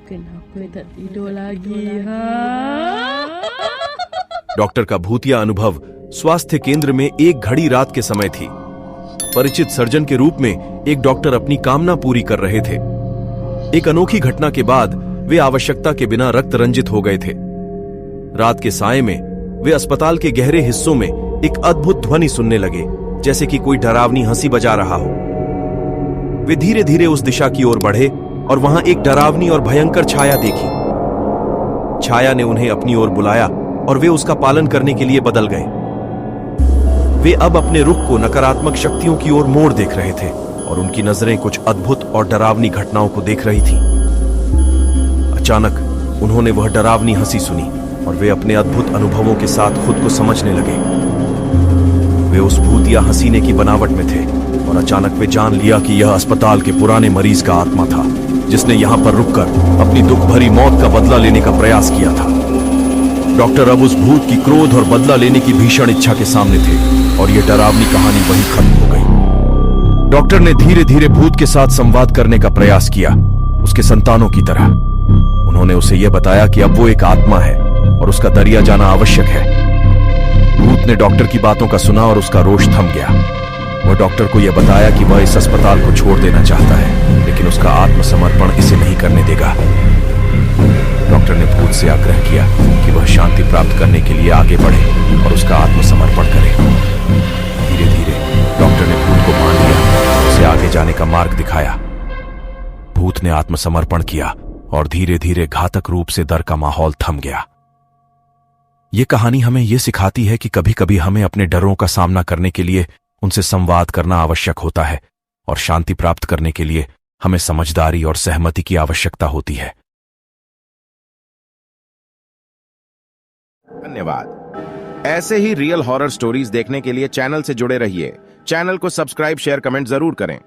Kenapa tak tidur lagi, ha? Doctor का भूतिया अनुभव स्वास्थ्य केंद्र में एक घड़ी रात के समय थी। परिचित सर्जन के रूप में एक डॉक्टर अपनी कामना पूरी कर रहे थे। एक अनोखी घटना के बाद वे आवश्यकता के बिना रक्त रंजित हो गए थे। रात के साये में वे अस्पताल के गहरे हिस्सों में एक अद्भुत ध्वनि सुनने लगे, जैसे कि कोई डरावनी हंसी बजा रहा हो। वे धीरे धीरे उस दिशा की ओर बढ़े और वहां एक डरावनी और भयंकर छाया देखी। छाया ने उन्हें अपनी ओर बुलाया और वे उसका पालन करने के लिए बदल गए। वे अब अपने रुख को नकारात्मक शक्तियों की ओर मोड़ देख रहे थे और उनकी नजरें कुछ अद्भुत और डरावनी घटनाओं को देख रही थीं। अचानक उन्होंने वह डरावनी हंसी सुनी और वे अपने अद्भुत अनुभवों के साथ खुद को समझने लगे। वे उस भूतिया हंसीने की बनावट में थे और अचानक वे जान लिया कि यह अस्पताल के पुराने मरीज का आत्मा था, जिसने यहां पर रुककर अपनी दुख भरी मौत का बदला लेने का प्रयास किया था। डॉक्टर अब उस भूत की क्रोध और बदला लेने की भीषण इच्छा के सामने थे और यह डरावनी कहानी वहीं खत्म हो गई। डॉक्टर ने धीरे धीरे भूत के साथ संवाद करने का प्रयास किया, उसके संतानों की तरह। उन्होंने उसे यह बताया कि अब वो एक आत्मा है और उसका दरिया जाना आवश्यक है। भूत ने डॉक्टर की बातों का सुना और उसका रोष थम गया। वह डॉक्टर को यह बताया कि वह इस अस्पताल को छोड़ देना चाहता है, लेकिन उसका आत्मसमर्पण इसे नहीं करने देगा। डॉक्टर ने भूत से आग्रह किया कि वह शांति प्राप्त करने के लिए आगे बढ़े और उसका आत्मसमर्पण करे। धीरे धीरे डॉक्टर ने भूत को मान लिया और उसे आगे जाने का मार्ग दिखाया। भूत ने आत्मसमर्पण किया और धीरे धीरे घातक रूप से डर का माहौल थम गया। यह कहानी हमें यह सिखाती है कि कभी कभी हमें अपने डरों का सामना करने के लिए उनसे संवाद करना आवश्यक होता है और शांति प्राप्त करने के लिए हमें समझदारी और सहमति की आवश्यकता होती है। धन्यवाद। ऐसे ही रियल हॉरर स्टोरीज देखने के लिए चैनल से जुड़े रहिए। चैनल को सब्सक्राइब, शेयर, कमेंट जरूर करें।